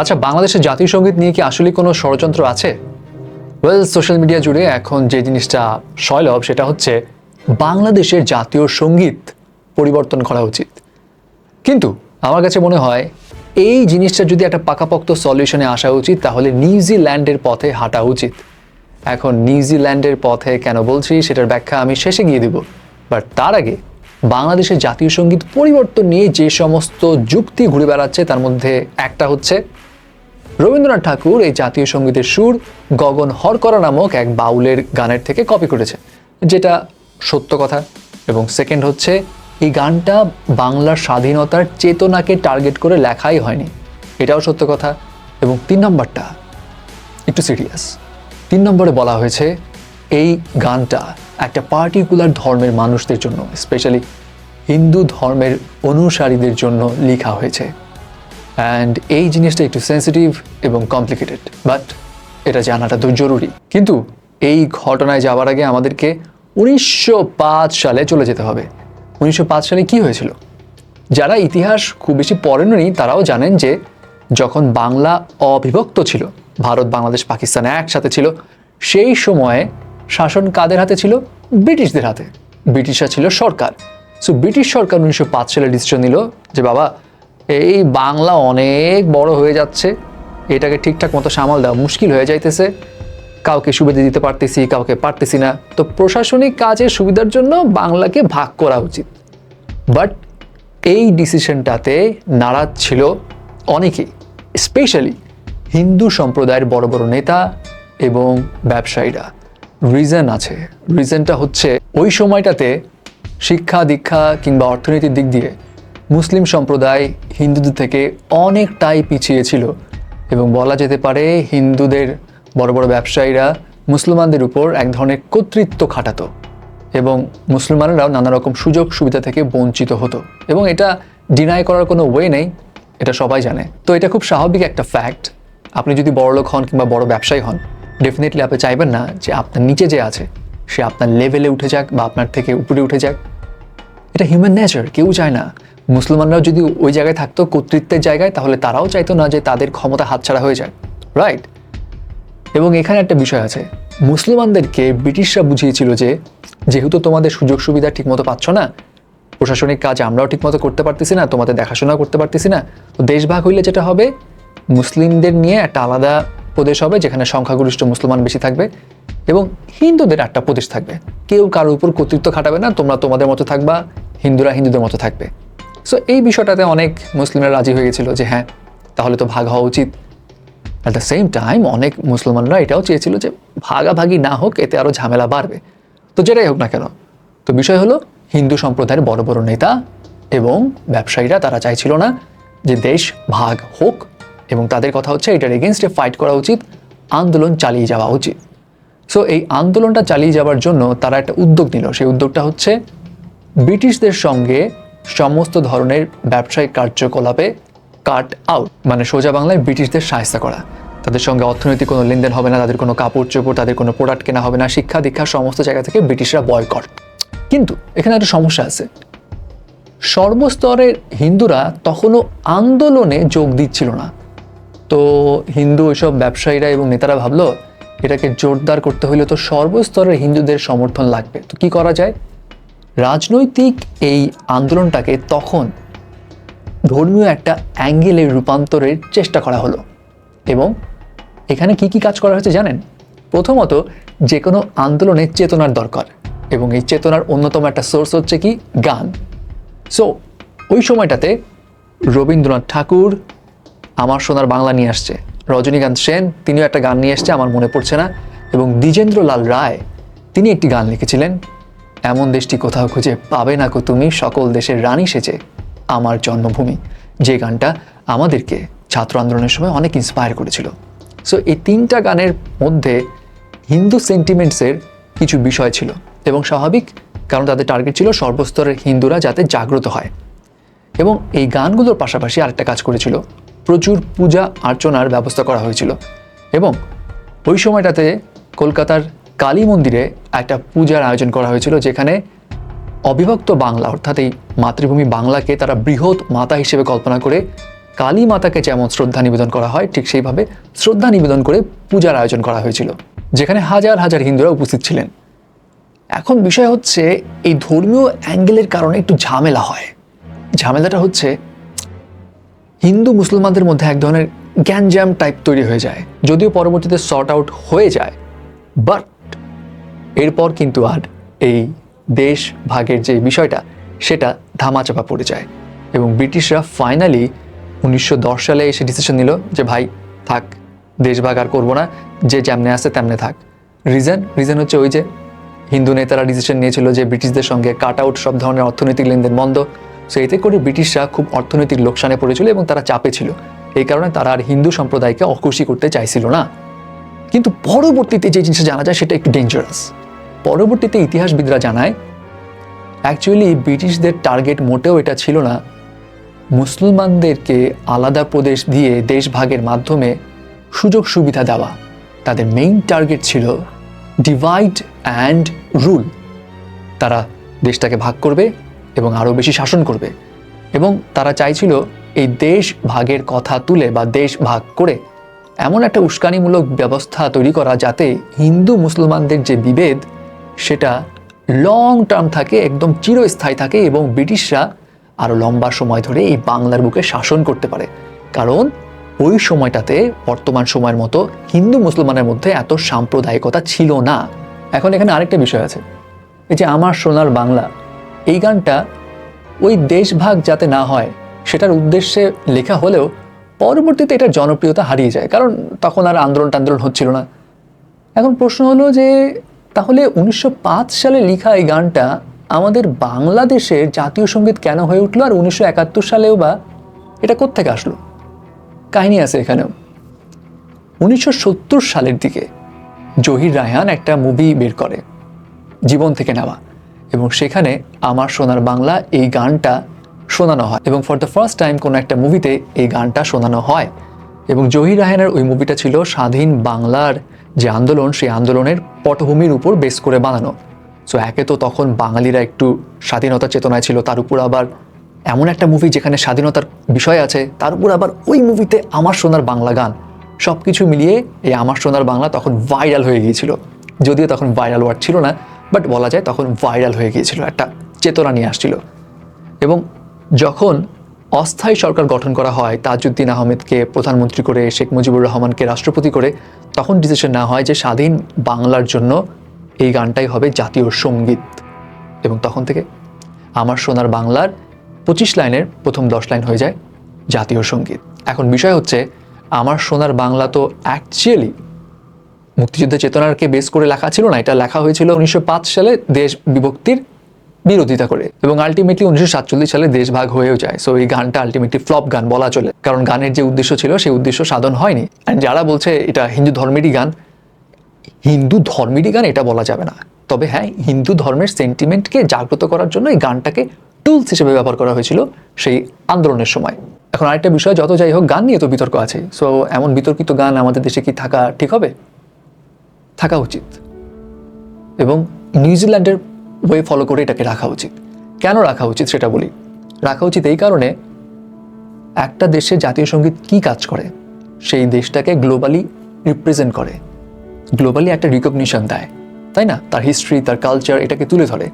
আচ্ছা, বাংলাদেশের জাতীয় সঙ্গীত নিয়ে কি আসলে কোনো ষড়যন্ত্র আছে? সোশ্যাল মিডিয়া জুড়ে এখন যে জিনিসটা সয়লাব সেটা হচ্ছে বাংলাদেশের জাতীয় সঙ্গীত পরিবর্তন করা উচিত। কিন্তু আমার কাছে মনে হয় এই জিনিসটা যদি একটা পাকাপোক্ত সলিউশনে আসা উচিত, তাহলে নিউজিল্যান্ডের পথে হাঁটা উচিত। এখন নিউজিল্যান্ডের পথে কেন বলছি সেটার ব্যাখ্যা আমি শেষে গিয়ে দিব, বাট তার আগে বাংলাদেশের জাতীয় সঙ্গীত পরিবর্তন নিয়ে যে সমস্ত যুক্তি ঘুরে বেড়াচ্ছে তার মধ্যে একটা হচ্ছে রবীন্দ্রনাথ ঠাকুর এই জাতীয় সঙ্গীতের সুর গগন হরকরা নামক এক বাউলের গানের থেকে কপি করেছে, যেটা সত্য কথা। এবং সেকেন্ড হচ্ছে এই গানটা বাংলার স্বাধীনতার চেতনাকে টার্গেট করে লেখাই হয়নি, এটাও সত্য কথা। এবং 3 নম্বরটা একটু সিরিয়াস। 3 নম্বরে বলা হয়েছে এই গানটা একটা পার্টিকুলার ধর্মের মানুষদের জন্য, স্পেশালি হিন্দু ধর্মের অনুসারীদের জন্য লেখা হয়েছে। অ্যান্ড এই জিনিসটা একটু সেন্সিটিভ এবং কমপ্লিকেটেড, বাট এটা জানাটা তো জরুরি। কিন্তু এই ঘটনায় যাওয়ার আগে আমাদেরকে 1905 সালে চলে যেতে হবে। 1905 সালে কি হয়েছিল? যারা ইতিহাস খুব বেশি পড়েননি তারাও জানেন যে যখন বাংলা অবিভক্ত ছিল, ভারত বাংলাদেশ পাকিস্তান একসাথে ছিল, সেই সময়ে শাসন কাদের হাতে ছিল? ব্রিটিশদের হাতে। ব্রিটিশরা ছিল সরকার। সো ব্রিটিশ সরকার 1905 সালে ডিসিশন নিল যে বাবা, এই বাংলা অনেক বড় হয়ে যাচ্ছে, এটাকে ঠিকঠাক মতো সামাল দেওয়া মুশকিল হয়ে যাইতেছে, কাউকে সুবিধা দিতে পারতেছি, কাউকে পারতেছি না, তো প্রশাসনিক কাজের সুবিধার জন্য বাংলাকে ভাগ করা উচিত। বাট এই ডিসিশনটাতে নারাজ ছিল অনেকেই, স্পেশালি হিন্দু সম্প্রদায়ের বড় বড় নেতা এবং ব্যবসায়ীরা। রিজন আছে, রিজনটা হচ্ছে ওই সময়টাতে শিক্ষা দীক্ষা কিংবা অর্থনীতির দিক দিয়ে মুসলিম সম্প্রদায় হিন্দুদের থেকে অনেকটাই পিছিয়ে ছিল, এবং বলা যেতে পারে হিন্দুদের বড় বড় ব্যবসায়ীরা মুসলমানদের উপর এক ধরনের কর্তৃত্ব খাটাতো, এবং মুসলমানরাও নানা রকম সুযোগ সুবিধা থেকে বঞ্চিত হতো। এবং এটা ডিনাই করার কোনো ওয়ে নেই, এটা সবাই জানে। তো এটা খুব স্বাভাবিক একটা ফ্যাক্ট। আপনি যদি বড়লোক হন কিংবা বড় ব্যবসায়ী হন, ডেফিনেটলি আপনি চাইবেন না যে আপনার নিচে যে আছে সে আপনার লেভেলে উঠে যাক বা আপনার থেকে উপরে উঠে যাক। এটা হিউম্যান নেচার, কেউ চায় না। মুসলমানরাও যদি ওই জায়গায় থাকতো কর্তৃত্বের জায়গায়, তাহলে তারাও চাইতো না যে তাদের ক্ষমতা হাতছাড়া হয়ে যায়, রাইট? এবং এখানে একটা বিষয় আছে, মুসলমানদেরকে ব্রিটিশরা বুঝিয়েছিল যে যেহেতু তোমাদের সুযোগ সুবিধা ঠিকমতো পাচ্ছ না, প্রশাসনিক কাজ আমরাও ঠিকমতো করতে পারতেছি না, তোমাদের দেখাশোনা করতে পারতেছি না, তো দেশ ভাগ হইলে যেটা হবে, মুসলিমদের নিয়ে একটা আলাদা প্রদেশ হবে যেখানে সংখ্যাগরিষ্ঠ মুসলমান বেশি থাকবে, এবং হিন্দুদের একটা প্রদেশ থাকবে। কেউ কারোর উপর কর্তৃত্ব খাটাবে না, তোমরা তোমাদের মতো থাকবা, হিন্দুরা হিন্দুদের মতো থাকবে। সো এই বিষয়টাতে অনেক মুসলিমরা রাজি হয়ে গেছিল যে হ্যাঁ, তাহলে তো ভাগ হওয়া উচিত। অ্যাট দ্য সেম টাইম অনেক মুসলমানরা এটাও চেয়েছিল যে ভাগাভাগি না হোক, এতে আরও ঝামেলা বাড়বে। তো যেটাই হোক না কেন, তো বিষয় হলো হিন্দু সম্প্রদায়ের বড় বড় নেতা এবং ব্যবসায়ীরা তারা চাইছিল না যে দেশ ভাগ হোক, এবং তাদের কথা হচ্ছে এটার এগেনস্টে ফাইট করা উচিত, আন্দোলন চালিয়ে যাওয়া উচিত। সো এই আন্দোলনটা চালিয়ে যাওয়ার জন্য তারা একটা উদ্যোগ নিল। সেই উদ্যোগটা হচ্ছে ব্রিটিশদের সঙ্গে সমস্ত ধরনের ব্যবসায়িক কার্যকলাপে কাট আউট, মানে সোজা বাংলায় ব্রিটিশদের সাহায্য করা। তাদের সঙ্গে অর্থনৈতিক কোনো লেনদেন হবে না, তাদের কোনো কাপড় চোপড়, তাদের কোনো প্রোডাক্ট কেনা হবে না, শিক্ষা দীক্ষা সমস্ত জায়গা থেকে ব্রিটিশরা বয়কট। কিন্তু এখানে একটা সমস্যা আছে, সর্বস্তরের হিন্দুরা তখনও আন্দোলনে যোগ দিচ্ছিল না। তো হিন্দু ওইসব ব্যবসায়ীরা এবং নেতারা ভাবলো এটাকে জোরদার করতে হলে তো সর্বস্তরের হিন্দুদের সমর্থন লাগবে। তো কি করা যায়? রাজনৈতিক এই আন্দোলনটাকে তখন ধর্মীয় একটা অ্যাঙ্গেলে রূপান্তরের চেষ্টা করা হলো। এবং এখানে কি কি কাজ করা হয়েছে জানেন? প্রথমত, যে কোনো আন্দোলনের চেতনার দরকার, এবং এই চেতনার অন্যতম একটা সোর্স হচ্ছে কি? গান। সো ওই সময়টাতে রবীন্দ্রনাথ ঠাকুর আমার সোনার বাংলা নিয়ে আসছে, রজনীকান্ত সেন তিনিও একটা গান নিয়ে এসছে, আমার মনে পড়ছে না, এবং দ্বিজেন্দ্রলাল রায় তিনি একটি গান লিখেছিলেন, এমন দেশটি কোথাও খুঁজে পাবে না কো তুমি, সকল দেশের রানী সেজে আমার জন্মভূমি, যে গানটা আমাদেরকে ছাত্র আন্দোলনের সময় অনেক ইন্সপায়ার করেছিল। সো এই 3টা গানের মধ্যে হিন্দু সেন্টিমেন্টসের কিছু বিষয় ছিল, এবং স্বাভাবিক, কারণ তাদের টার্গেট ছিল সর্বস্তরের হিন্দুরা যাতে জাগ্রত হয়। এবং এই গানগুলোর পাশাপাশি আরেকটা কাজ করেছিল, প্রচুর পূজা অর্চনার ব্যবস্থা করা হয়েছিল। এবং ওই সময়টাতে কলকাতার কালী মন্দিরে একটা পূজার আয়োজন করা হয়েছিল, যেখানে অবিভক্ত বাংলা অর্থাৎ এই মাতৃভূমি বাংলাকে তারা বৃহৎ মাতা হিসেবে কল্পনা করে কালী মাতাকে যেমন শ্রদ্ধা নিবেদন করা হয়, ঠিক সেইভাবে শ্রদ্ধা নিবেদন করে পূজার আয়োজন করা হয়েছিল, যেখানে হাজার হাজার হিন্দুরা উপস্থিত ছিলেন। এখন বিষয় হচ্ছে, এই ধর্মীয় অ্যাঙ্গেলের কারণে একটু ঝামেলা হয়। ঝামেলাটা হচ্ছে, হিন্দু মুসলমানদের মধ্যে এক ধরনের গ্যাঞ্জাম টাইপ তৈরি হয়ে যায়, যদিও পরবর্তীতে সর্ট আউট হয়ে যায়। বাট এরপর কিন্তু আর এই দেশ ভাগের যে বিষয়টা, সেটা ধামাচাপা পড়ে যায় এবং ব্রিটিশরা ফাইনালি 1910 সালে এসে ডিসিশন নিল যে ভাই থাক, দেশ ভাগ আর করবো না, যে যেমনে আসে তেমনে থাক। রিজন হচ্ছে ওই যে হিন্দু নেতারা ডিসিশন নিয়েছিল যে ব্রিটিশদের সঙ্গে কাট আউট সব ধরনের অর্থনৈতিক লেনদেন বন্ধ। সো এতে করে ব্রিটিশরা খুব অর্থনৈতিক লোকসানে পড়েছিল এবং তারা চাপে ছিল। এই কারণে তারা আর হিন্দু সম্প্রদায়কে অখুশি করতে চাইছিল না। কিন্তু পরবর্তীতে যে জিনিসটা জানা যায় সেটা একটু ডেঞ্জারাস। পরবর্তীতে ইতিহাসবিদরা জানায় অ্যাকচুয়ালি ব্রিটিশদের টার্গেট মোটেও এটা ছিল না মুসলমানদেরকে আলাদা প্রদেশ দিয়ে দেশ ভাগের মাধ্যমে সুযোগ সুবিধা দেওয়া। তাদের মেইন টার্গেট ছিল ডিভাইড অ্যান্ড রুল। তারা দেশটাকে ভাগ করবে এবং আরও বেশি শাসন করবে, এবং তারা চাইছিল এই দেশ ভাগের কথা তুলে বা দেশ ভাগ করে এমন একটা উস্কানিমূলক ব্যবস্থা তৈরি করা যাতে হিন্দু মুসলমানদের যে বিভেদ সেটা লং টার্ম থাকে, একদম চিরস্থায়ী থাকে এবং ব্রিটিশরা আরও লম্বা সময় ধরে এই বাংলার বুকে শাসন করতে পারে। কারণ ওই সময়টাতে বর্তমান সময়ের মতো হিন্দু মুসলমানের মধ্যে এত সাম্প্রদায়িকতা ছিল না। এখন এখানে আরেকটা বিষয় আছে, এই যে আমার সোনার বাংলা, এই গানটা ওই দেশ ভাগ যাতে না হয় সেটার উদ্দেশ্যে লেখা হলেও পরবর্তীতে এটার জনপ্রিয়তা হারিয়ে যায়, কারণ তখন আর আন্দোলন হচ্ছিল না। এখন প্রশ্ন হলো যে তাহলে 1905 সালে লেখা এই গানটা আমাদের বাংলাদেশের জাতীয় সঙ্গীত কেন হয়ে উঠলো, আর 1971 সালেও বা এটা কোত্থেকে আসলো? কাহিনী আছে এখানেও। 1970 সালের দিকে জহির রায়হান একটা মুভি বের করে, জীবন থেকে নেওয়া, এবং সেখানে আমার সোনার বাংলা এই গানটা শোনানো হয় এবং ফর দ্য ফার্স্ট টাইম কোনো একটা মুভিতে এই গানটা শোনানো হয়। এবং জহির রায়হানের ওই মুভিটা ছিল স্বাধীন বাংলার যে আন্দোলন, সেই আন্দোলনের পটভূমির উপর বেস করে বানানো। সো একে তো তখন বাঙালিরা একটু স্বাধীনতা চেতনায় ছিল, তার উপর আবার এমন একটা মুভি যেখানে স্বাধীনতার বিষয় আছে, তার উপর আবার ওই মুভিতে আমার সোনার বাংলা গান, সব কিছু মিলিয়ে এই আমার সোনার বাংলা তখন ভাইরাল হয়ে গিয়েছিল। যদিও তখন ভাইরাল ওয়ার্ড ছিল না, বাট বলা যায় তখন ভাইরাল হয়ে গিয়েছিল, একটা চেতনা নিয়ে আসছিল। এবং যখন অস্থায়ী সরকার গঠন করা হয়, তাজউদ্দিন আহমেদকে প্রধানমন্ত্রী করে, শেখ মুজিবুর রহমানকে রাষ্ট্রপতি করে, তখন ডিসিশন নেওয়া হয় যে স্বাধীন বাংলার জন্য এই গানটাই হবে জাতীয় সঙ্গীত। এবং তখন থেকে আমার সোনার বাংলার 25 লাইনের প্রথম 10 লাইন হয়ে যায় জাতীয় সঙ্গীত। এখন বিষয় হচ্ছে, আমার সোনার বাংলা তো অ্যাকচুয়ালি মুক্তিযুদ্ধের চেতনাকে বেস করে লেখা ছিল না, এটা লেখা হয়েছিল 1905 সালে দেশ বিভক্তির বিরোধিতা করে, এবং আলটিমেটলি 1947 সালে দেশ ভাগ হয়েও যায়। সো এই গানটা আলটিমেটলি ফ্লপ গান বলা চলে, কারণ গানের যে উদ্দেশ্য ছিল সেই উদ্দেশ্য সাধন হয়নি। অ্যান্ড যারা বলছে এটা হিন্দু ধর্মেরই গান, হিন্দু ধর্মেরই গান এটা বলা যাবে না, তবে হ্যাঁ হিন্দু ধর্মের সেন্টিমেন্টকে জাগ্রত করার জন্য এই গানটাকে টুলস হিসেবে ব্যবহার করা হয়েছিল সেই আন্দোলনের সময়। এখন আরেকটা বিষয়, যত যাই হোক গান নিয়ে তো বিতর্ক আছে। সো এমন বিতর্কিত গান আমাদের দেশে কি থাকা ঠিক হবে? থাকা উচিত, এবং নিউজিল্যান্ডের ওয়ে ফলো করে এটাকে রাখা উচিত। কেন রাখা উচিত সেটা বলি। রাখা উচিত এই কারণে, একটা দেশের জাতীয় সঙ্গীত কি কাজ করে, সেই দেশটাকে গ্লোবালি রিপ্রেজেন্ট করে, গ্লোবালি একটা রিকগনিশন দেয়, তাই না? তার হিস্ট্রি, তার কালচার, এটাকে তুলে ধরে।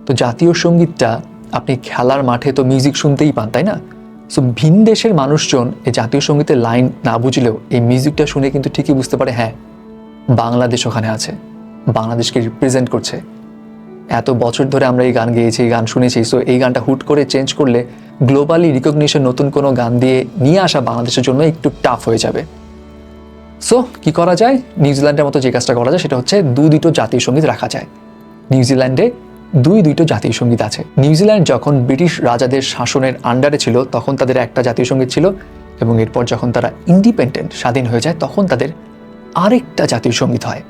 তো জাতীয় সঙ্গীতটা আপনি খেলার মাঠে তো মিউজিক শুনতেই পান, তাই না? সো ভিন দেশের মানুষজন এই জাতীয় সঙ্গীতের লাইন না বুঝলেও এই মিউজিকটা শুনে কিন্তু ঠিকই বুঝতে পারে, হ্যাঁ বাংলাদেশ ওখানে আছে, বাংলাদেশকে রিপ্রেজেন্ট করছে। এত বছর ধরে আমরা এই গান গেয়েছি, এই গান শুনেছি, সো এই গানটা হুট করে চেঞ্জ করলে গ্লোবালি রিকগনিশন নতুন কোনো গান দিয়ে নিয়ে আসা বাংলাদেশের জন্য একটু টাফ হয়ে যাবে। সো কি করা যায়? নিউজিল্যান্ডের মতো যে কাজটা করা যায় সেটা হচ্ছে দুটো জাতীয় সঙ্গীত রাখা যায়। নিউজিল্যান্ডে দুটো জাতীয় সঙ্গীত আছে। নিউজিল্যান্ড যখন ব্রিটিশ রাজাদের শাসনের আন্ডারে ছিল তখন তাদের একটা জাতীয় সঙ্গীত ছিল, এবং এরপর যখন তারা ইন্ডিপেন্ডেন্ট স্বাধীন হয়ে যায় তখন তাদের আরেকটা জাতীয় সঙ্গীত হয়,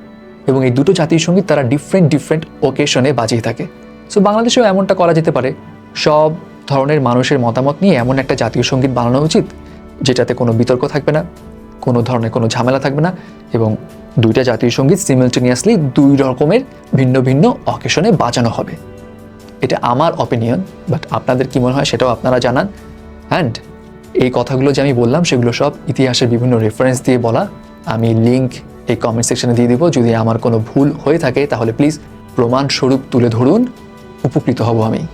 এবং এই দুটো জাতীয় সঙ্গীত তারা ডিফারেন্ট ওকেশনে বাজিয়ে থাকে। সো বাংলাদেশেও এমনটা করা যেতে পারে, সব ধরনের মানুষের মতামত নিয়ে এমন একটা জাতীয় সঙ্গীত বানানো উচিত যেটাতে কোনো বিতর্ক থাকবে না, কোনো ধরনের কোনো ঝামেলা থাকবে না, এবং দুইটা জাতীয় সঙ্গীত সিমিলটেনিয়াসলি দুই রকমের ভিন্ন ভিন্ন অকেশনে বাজানো হবে। এটা আমার অপিনিয়ন, বাট আপনাদের কি মনে হয় সেটাও আপনারা জানান। অ্যান্ড এই কথাগুলো যে আমি বললাম সেগুলো সব ইতিহাসের বিভিন্ন রেফারেন্স দিয়ে বলা। আমি লিঙ্ক এই কমেন্ট সেকশনে দিয়ে দিব। যদি আমার কোনো ভুল হয়ে থাকে তাহলে প্লিজ প্রমাণস্বরূপ তুলে ধরুন, উপকৃত হব আমি।